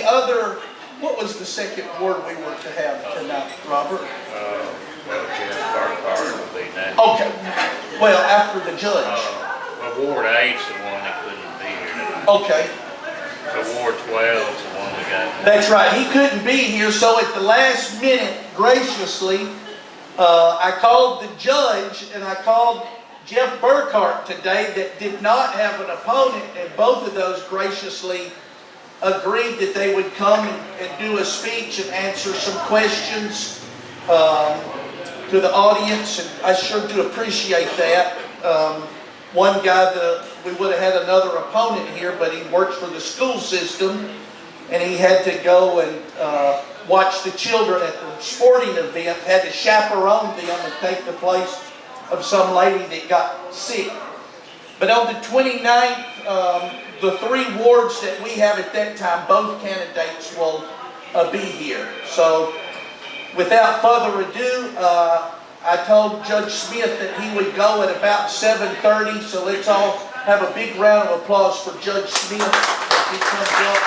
the other, what was the second word we were to have tonight, Robert? Well, Jeff Burkhart will be next. Okay, well, after the judge. Well, Ward 8's the one that couldn't be here tonight. Okay. So Ward 12 is the one we got. That's right, he couldn't be here, so at the last minute, graciously, I called the judge and I called Jeff Burkhart today that did not have an opponent, and both of those graciously agreed that they would come and do a speech and answer some questions to the audience, and I sure do appreciate that. One guy, we would have had another opponent here, but he works for the school system, and he had to go and watch the children at the sporting event, had to chaperone them and take the place of some lady that got sick. But on the 29th, the 3 wards that we have at that time, both candidates will be here. So without further ado, I told Judge Smith that he would go at about 7:30, so let's all have a big round of applause for Judge Smith as he comes up.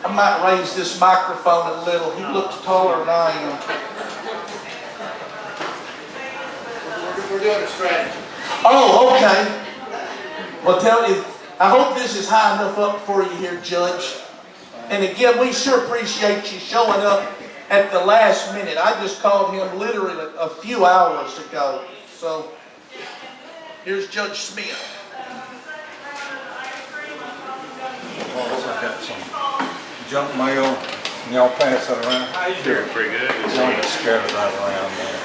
I might raise this microphone a little. He looks taller than I am. We're doing a strategy. Oh, okay. Well, tell you, I hope this is high enough up for you here, Judge. And again, we sure appreciate you showing up at the last minute. I just called him literally a few hours ago. So, here's Judge Smith. Well, I've got some junk mail, and y'all pass that around. Doing pretty good. Y'all just scattered that around there.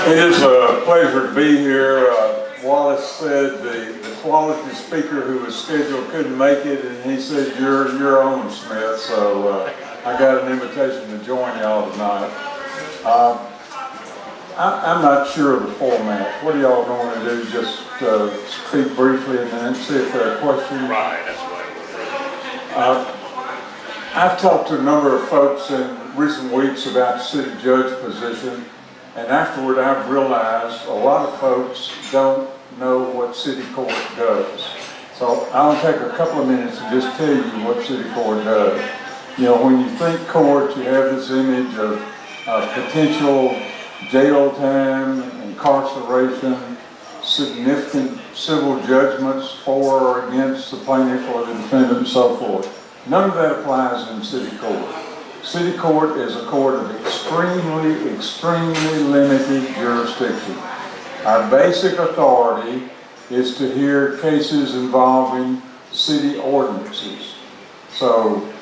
It is a pleasure to be here. Wallace said the quality speaker who was scheduled couldn't make it, and he said, you're on, Smith. So I got an invitation to join y'all tonight. I'm not sure of the format. What are y'all going to do? Just speak briefly and then see if there are questions? Right, that's what I've talked to a number of folks in recent weeks about the city judge position, and afterward I've realized a lot of folks don't know what city court does. So I'll take a couple of minutes and just tell you what city court does. You know, when you think court, you have this image of potential jail time, incarceration, significant civil judgments for or against the plaintiff or the defendant and so forth. None of that applies in city court. City court is a court of extremely limited jurisdiction. Our basic authority is to hear cases involving city ordinances. So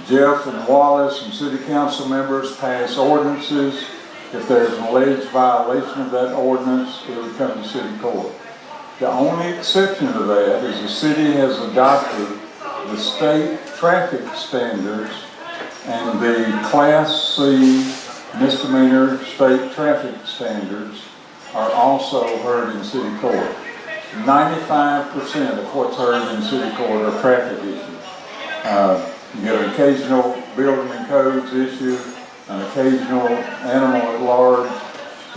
Jeff and Wallace and city council members pass ordinances. If there's an alleged violation of that ordinance, it would come to city court. The only exception to that is the city has adopted the state traffic standards, and the Class C misdemeanor state traffic standards are also heard in city court. 95% of what's heard in city court are traffic issues. You get an occasional building and codes issue, an occasional animal at large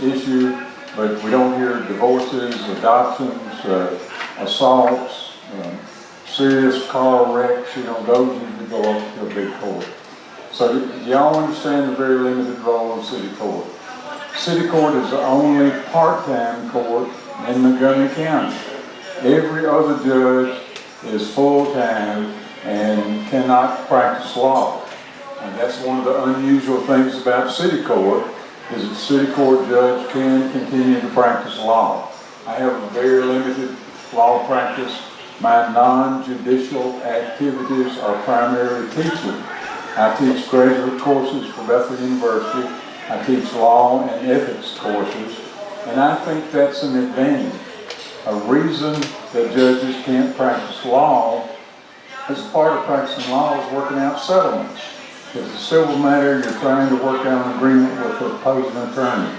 issue, but we don't hear divorces, adoptions, assaults, serious car wrecks. You know, those usually go up to a big court. So y'all understand the very limited role of city court. City court is the only part-time court in Montgomery County. Every other judge is full-time and cannot practice law. And that's one of the unusual things about city court, is that city court judge can continue to practice law. I have a very limited law practice. My non-judicial activities are primarily teaching. I teach graduate courses for Bethel University. I teach law and ethics courses, and I think that's an advantage. A reason that judges can't practice law is part of practicing law is working out settlements. If it's a civil matter, you're trying to work out an agreement with the opposing attorney.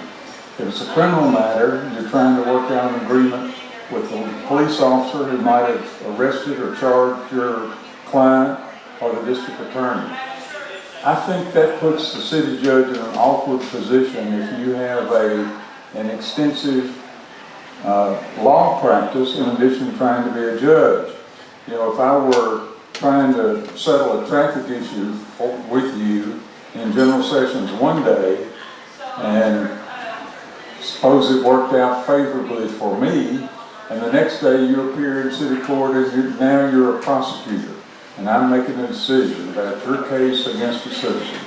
If it's a criminal matter, you're trying to work out an agreement with the police officer who might have arrested or charged your client or the district attorney. I think that puts the city judge in an awkward position if you have an extensive law practice in addition to trying to be a judge. You know, if I were trying to settle a traffic issue with you in general sessions one day, and suppose it worked out favorably for me, and the next day you appear in city court and now you're a prosecutor, and I'm making a decision about your case against a citizen.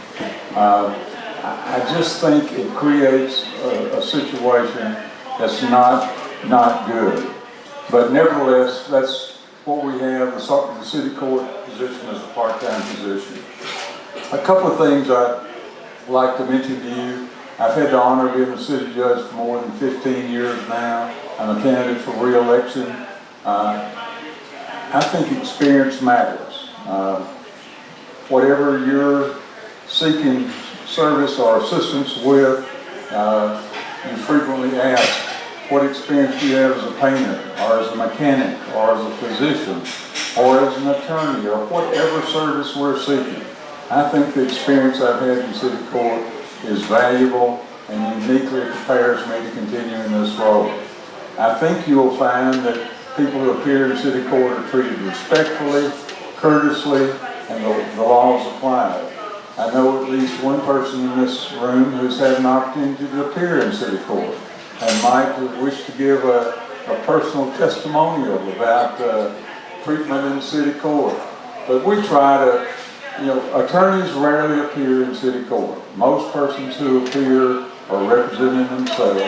I just think it creates a situation that's not good. But nevertheless, that's what we have. The city court position is a part-time position. A couple of things I'd like to mention to you. I've had the honor of being a city judge for more than 15 years now. I'm a candidate for re-election. I think experience matters. Whatever you're seeking service or assistance with, you frequently ask, what experience do you have as a painter, or as a mechanic, or as a physician, or as an attorney, or whatever service we're seeking. I think the experience I've had in city court is valuable and uniquely prepares me to continue in this role. I think you'll find that people who appear in city court are treated respectfully, courteously, and the laws applied. I know at least one person in this room who's had an opportunity to appear in city court and might wish to give a personal testimonial about treatment in city court. But we try to, attorneys rarely appear in city court. Most persons who appear are representing themselves.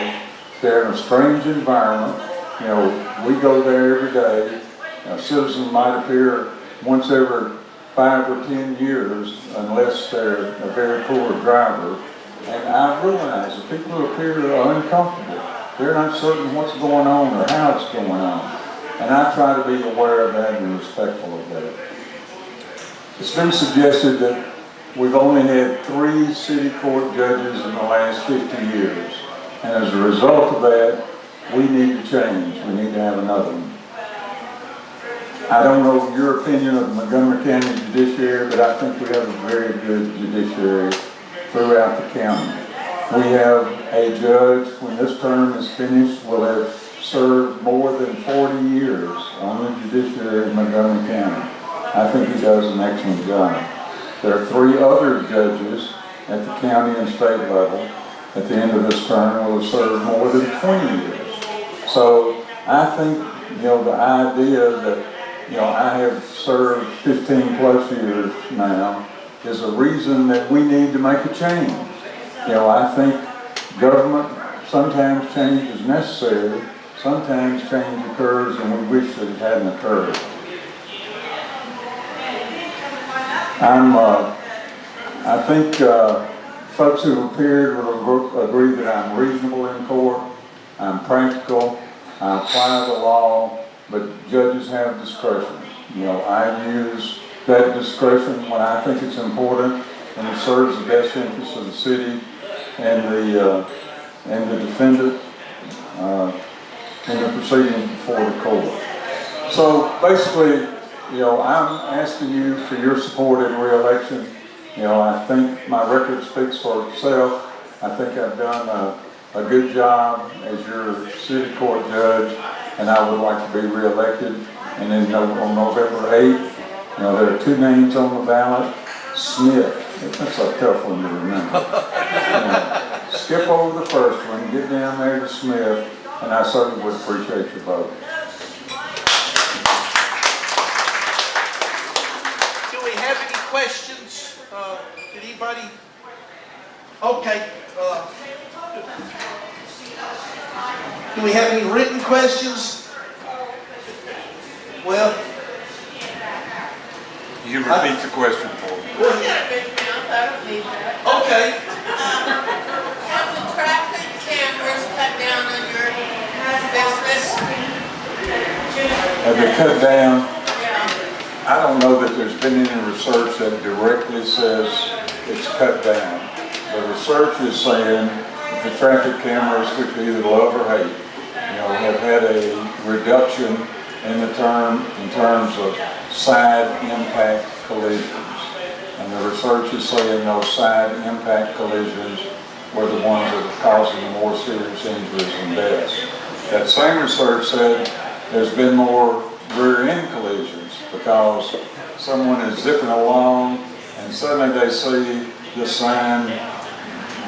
They're in a strange environment. We go there every day. A citizen might appear once every 5 or 10 years unless they're a very poor driver. And I realize that people who appear are uncomfortable. They're not certain what's going on or how it's going on. And I try to be aware of that and respectful of that. It's been suggested that we've only had 3 city court judges in the last 50 years. And as a result of that, we need to change. We need to have another one. I don't know your opinion of the Montgomery County Judiciary, but I think we have a very good judiciary throughout the county. We have a judge, when this term is finished, will have served more than 40 years on the judiciary in Montgomery County. I think he does an excellent job. There are 3 other judges at the county and state level at the end of this term will have served more than 20 years. So I think, the idea that I have served 15 plus years now is a reason that we need to make a change. I think government, sometimes change is necessary, sometimes change occurs and we wish that it hadn't occurred. I think folks who appeared will agree that I'm reasonable in court, I'm practical, I apply the law, but judges have discretion. I use that discretion when I think it's important and it serves the best interests of the city and the defendant in the proceedings before the court. So basically, I'm asking you for your support in re-election. I think my record speaks for itself. I think I've done a good job as your city court judge, and I would like to be re-elected. And then on November 8th, there are 2 names on the ballot. Smith, that's a tough one to remember. Skip over the first one, get down there to Smith, and I certainly would appreciate your vote. Do we have any questions? Did anybody? Okay. Do we have any written questions? Well, You repeat the question for me. okay. Have the traffic cameras cut down on your business? Have they cut down? Yeah. I don't know that there's been any research that directly says it's cut down. The research is saying that the traffic cameras, which we either love or hate, have had a reduction in terms of side impact collisions. And the research is saying those side impact collisions were the ones that are causing the more serious injuries and deaths. That same research said there's been more rear end collisions because someone is zipping along and suddenly they see this sign,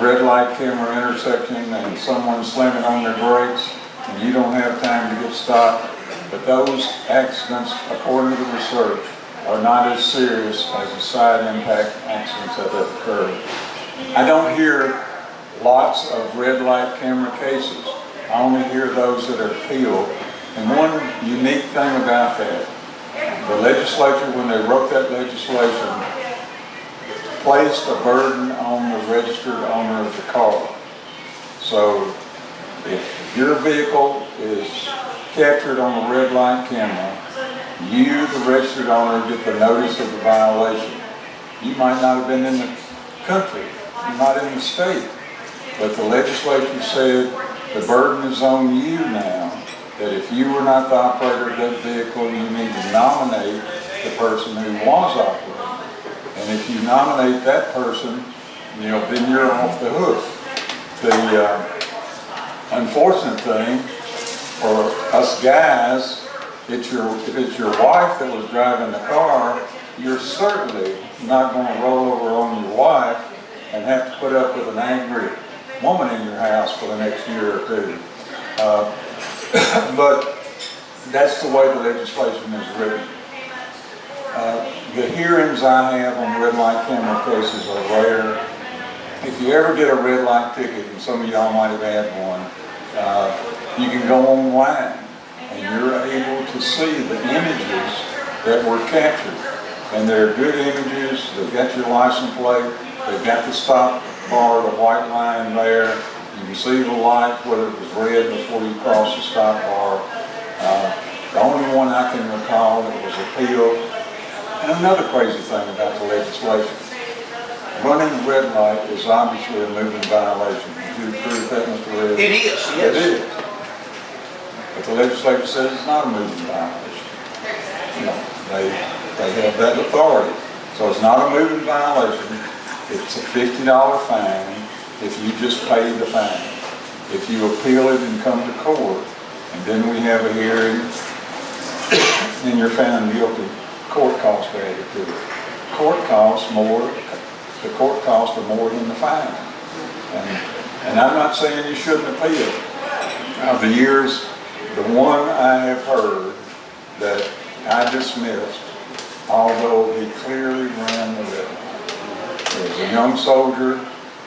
red light camera intersection, and someone slamming on their brakes and you don't have time to get stopped. But those accidents, according to the research, are not as serious as the side impact accidents that have occurred. I don't hear lots of red light camera cases. I only hear those that are appealed. And one unique thing about that, the legislature, when they wrote that legislation, placed a burden on the registered owner of the car. So if your vehicle is captured on a red light camera, you, the registered owner, get the notice of the violation. You might not have been in the country, you're not in the state, but the legislature said the burden is on you now, that if you were not the operator of that vehicle, you need to nominate the person who was operating. And if you nominate that person, then you're off the hook. The unfortunate thing for us guys, if it's your wife that was driving the car, you're certainly not going to roll over on your wife and have to put up with an angry woman in your house for the next year or two. But that's the way the legislation is written. The hearings I have on red light camera cases are rare. If you ever get a red light ticket, and some of y'all might have had one, you can go online and you're able to see the images that were captured. And they're good images. They've got your license plate. They've got the stop bar, the white line there. You can see the light, whether it was red before you cross the stop bar. The only one I can recall that was appealed. And another crazy thing about the legislation, running the red light is obviously a moving violation. Would you agree with that, Mr. Red? It is, yes. It is. But the legislature says it's not a moving violation. They have that authority. So it's not a moving violation. It's a $50 fine if you just pay the fine. If you appeal it and come to court, and then we have a hearing, and you're found guilty, court costs are added to it. Court costs more, the court costs are more than the fine. And I'm not saying you shouldn't appeal. Of the years, the one I have heard that I dismissed, although he clearly ran the red light. There was a young soldier,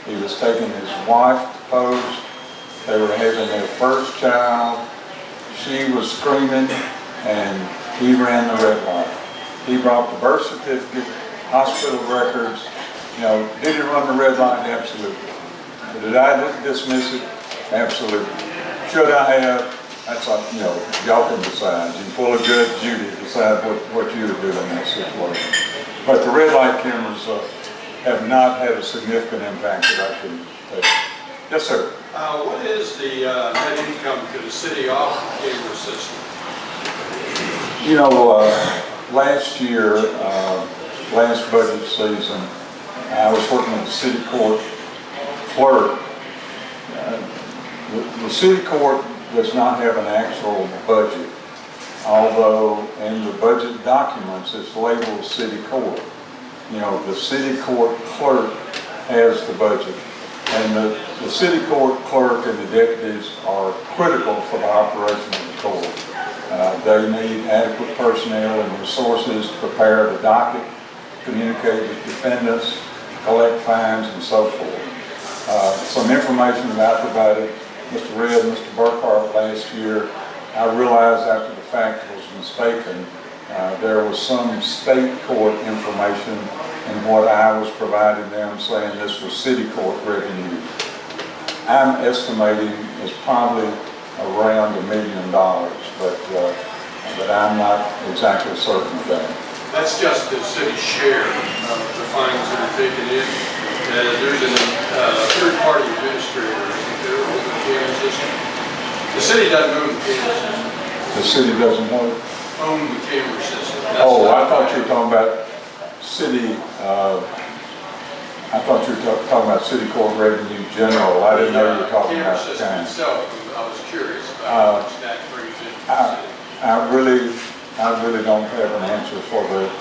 he was taking his wife to post, they were having their first child, she was screaming, and he ran the red light. He brought the birth certificate, hospital records. Did he run the red light? Absolutely. Did I dismiss it? Absolutely. Should I have? That's like, y'all can decide. You can pull a Judge Judy to decide what you would do in that situation. But the red light cameras have not had a significant impact that I can take. Yes, sir. What is the net income to the city off the camera system? Last year, last budget season, I was working with the city court clerk. The city court does not have an actual budget, although in the budget documents it's labeled city court. The city court clerk has the budget, and the city court clerk and the deputies are critical for the operation of the court. They need adequate personnel and resources to prepare the docket, communicate with defendants, collect fines, and so forth. Some information about the budget. Mr. Red, Mr. Burkhart last year, I realized after the fact was mistaken. There was some state court information in what I was providing them saying this was city court revenue. I'm estimating it's probably around $1 million, but I'm not exactly certain of that. That's just the city share of the fines that are taken in. There's a third-party administrator, isn't there, over the camera system? The city doesn't own the camera system. The city doesn't know? Own the camera system. Oh, I thought you were talking about city I thought you were talking about city court revenue general. I didn't know you were talking Camera about the system county. itself, I was curious about how much that brings in. I really don't have an answer for the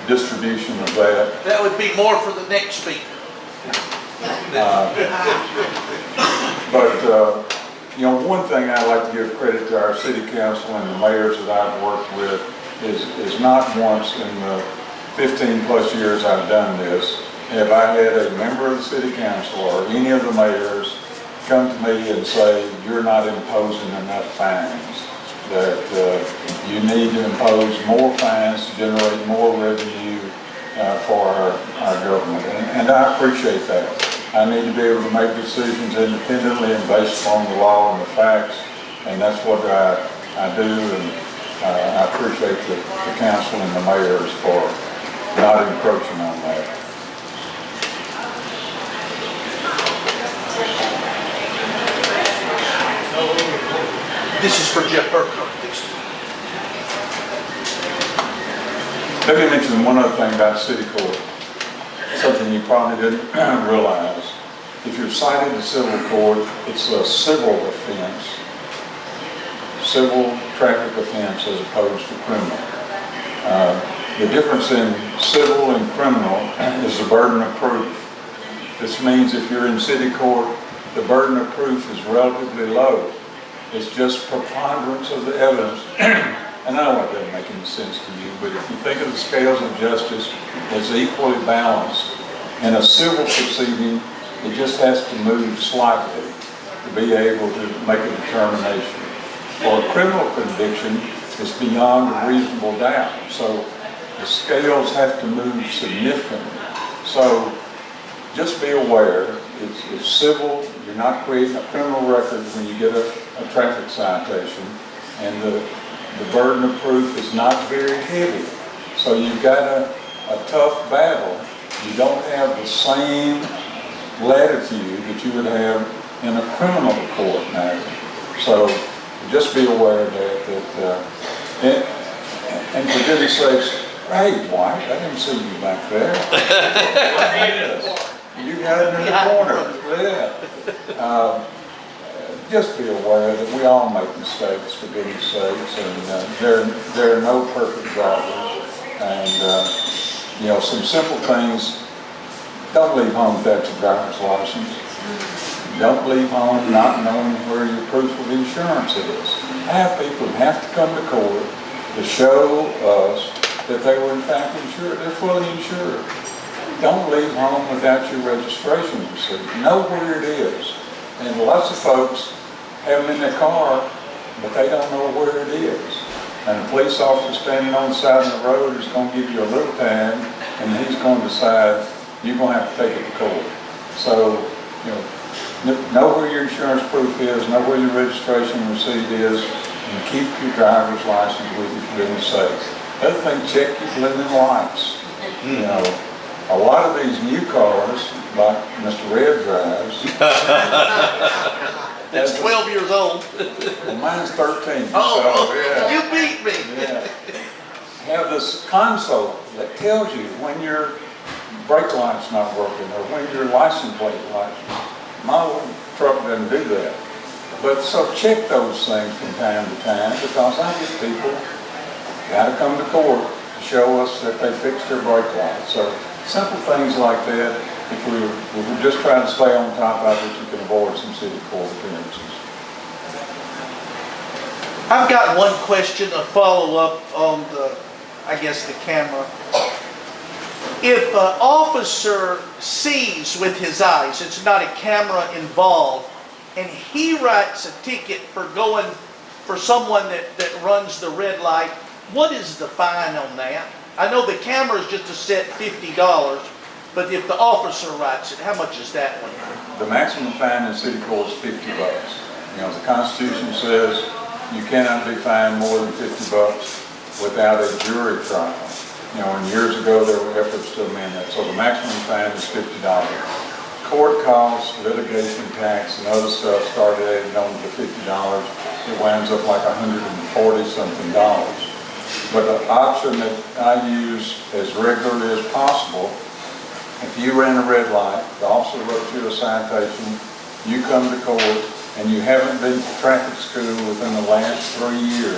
distribution of that. That would be more for the next speaker. But, you know, one thing I like to give credit to our city council and the mayors that I've worked with is not once in the 15 plus years I've done this have I had a member of the city council or any of the mayors come to me and say, you're not imposing enough fines, that you need to impose more fines to generate more revenue for our government. And I appreciate that. I need to be able to make decisions independently and based upon the law and the facts, and that's what I do, and I appreciate the council and the mayors for not encroaching on that. This is for Jeff Burkhart. Let me mention one other thing about city court, something you probably didn't realize. If you're cited in civil court, it's a civil offense, civil traffic offense as opposed to criminal. The difference in civil and criminal is the burden of proof. This means if you're in city court, the burden of proof is relatively low. It's just preponderance of the evidence. And I know that doesn't make any sense to you, but if you think of the scales of justice as equally balanced, in a civil proceeding, it just has to move slightly to be able to make a determination. For a criminal conviction, it's beyond a reasonable doubt. So the scales have to move significantly. So just be aware, it's civil, you're not creating a criminal record when you get a traffic citation, and the burden of proof is not very heavy. So you've got a tough battle. You don't have the same latitude that you would have in a criminal court matter. So just be aware of that. And for goodness sakes, hey, Dwight, I didn't see you back there. You got it in the corner. Yeah. Just be aware that we all make mistakes, for goodness sakes, and there are no perfect drivers. And you know, some simple things. Don't leave home without your driver's license. Don't leave home not knowing where your proof of insurance is. I have people who have to come to court to show us that they were in fact insured. They're fully insured. Don't leave home without your registration receipt. Know where it is. And lots of folks have them in their car, but they don't know where it is. And a police officer standing on the side of the road is going to give you a little tag, and he's going to decide you're going to have to take it to court. So, you know where your insurance proof is, know where your registration receipt is, and keep your driver's license with you for goodness sakes. Other thing, check your blinking lights. You know, a lot of these new cars, like Mr. Red drives, It's 12 years old. well, mine's 13. Oh, so, yeah. you beat me. Yeah. Have this console that tells you when your brake light's not working or when your license plate light's. My old truck doesn't do that. But so check those things from time to time, because I get people got to come to court to show us that they fixed their brake light. So simple things like that. If we were just trying to stay on top of it, you can avoid some city court appearances. I've got one question, a follow-up on the camera. If an officer sees with his eyes, it's not a camera involved, and he writes a ticket for going for someone that runs the red light, what is the fine on that? I know the camera is just a set $50, but if the officer writes it, how much is that one? The maximum fine in city court is $50. You know, the Constitution says you cannot be fined more than $50 without a jury trial. You know, and years ago there were efforts to amend that. So the maximum fine is $50. Court costs, litigation tax, and other stuff started adding on to $50. It winds up like $140 something. But the option that I use as regularly as possible If you ran a red light, the officer wrote you a citation, you come to court, and you haven't been to traffic school within the last 3 years,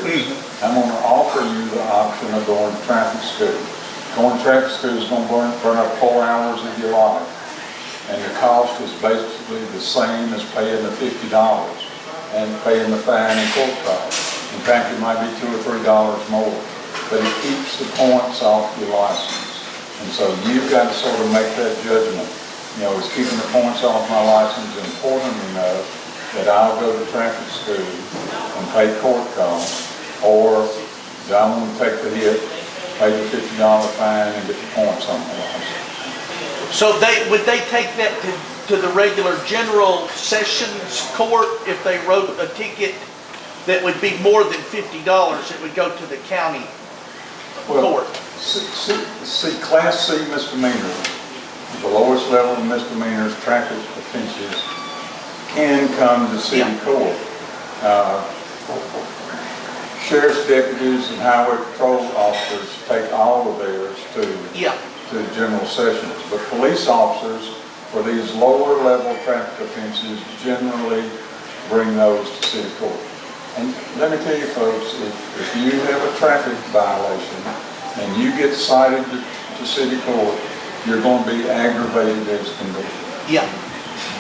I'm going to offer you the option of going to traffic school. Going to traffic school is going to burn up 4 hours of your life. And the cost is basically the same as paying the $50 and paying the fine and court costs. In fact, it might be $2 or $3 more, but it keeps the points off your license. And so you've got to sort of make that judgment. You know, is keeping the points off my license important enough that I'll go to traffic school and pay court costs, or do I want to take the hit, pay the $50 fine and get the points on my license? So would they take that to the regular general sessions court if they wrote a ticket that would be more than $50? It would go to the county court. See, Class C misdemeanors, the lowest level of misdemeanors, traffic offenses, can come to city court. Sheriff's deputies and highway patrol officers take all of theirs to general sessions. But police officers, for these lower level traffic offenses, generally bring those to city court. And let me tell you folks, if you have a traffic violation and you get cited to city court, you're going to be aggravated as can be. Yeah.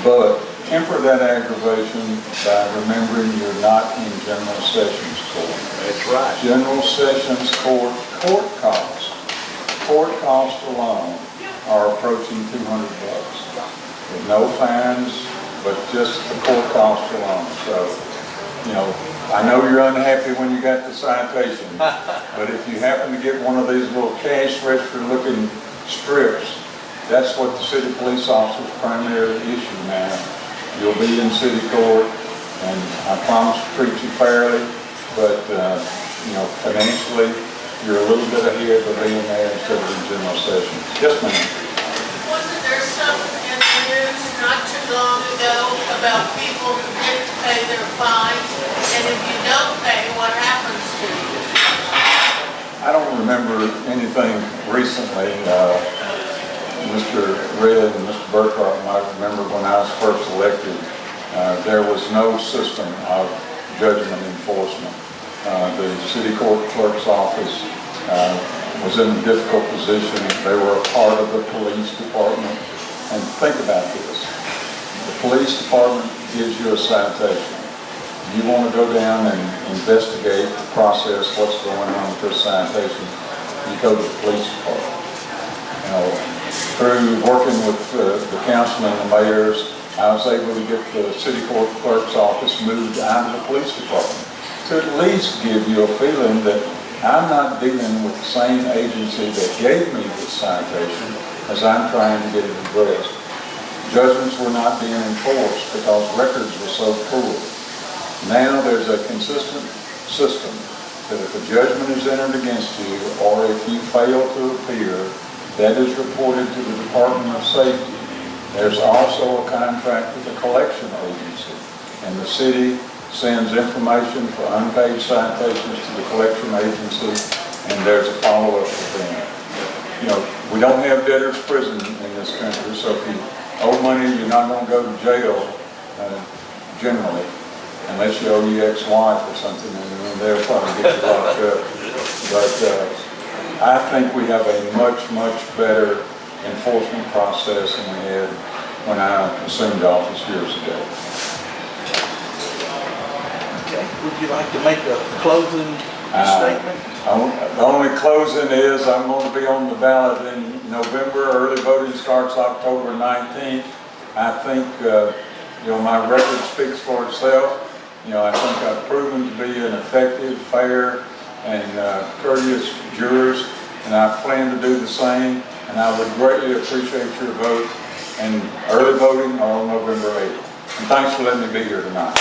But temper that aggravation by remembering you're not in general sessions court. That's right. General sessions court costs alone are approaching $200 with no fines, but just the court costs alone. So, you know, I know you're unhappy when you got the citation, but if you happen to get one of these little cash register looking strips, that's what the city police officer's primary issue now. You'll be in city court, and I promise to treat you fairly, but you know, financially, you're a little bit ahead of being there instead of in general session. Yes, ma'am. Wasn't there something in the news not too long ago about people who didn't pay their fines, and if you don't pay, what happens to you? I don't remember anything recently. Mr. Red and Mr. Burkhart might remember when I was first elected, there was no system of judgment enforcement. The city court clerk's office was in a difficult position. They were a part of the police department. And think about this. The police department gives you a citation. You want to go down and investigate the process, what's going on with this citation, you go to the police department. You know, through working with the council and the mayors, I was able to get the city court clerk's office moved out of the police department to at least give you a feeling that I'm not dealing with the same agency that gave me this citation as I'm trying to get it addressed. Judgments were not being enforced because records were so poor. Now there's a consistent system that if a judgment is entered against you, or if you fail to appear, that is reported to the Department of Safety. There's also a contract with the collection agency, and the city sends information for unpaid citations to the collection agency, and there's a follow-up with them. You know, we don't have debtor's prison in this country, so if you owe money, you're not going to go to jail generally, unless you owe your ex-wife or something, and then they'll probably get you locked up. But I think we have a much, much better enforcement process than we had when I assumed office years ago. Okay, would you like to make a closing statement? The only closing is I'm going to be on the ballot in November. Early voting starts October 19th. I think, you know, my record speaks for itself. You know, I think I've proven to be an effective, fair, and courteous jurist, and I plan to do the same. And I would greatly appreciate your vote and early voting on November 8th. And thanks for letting me be here tonight.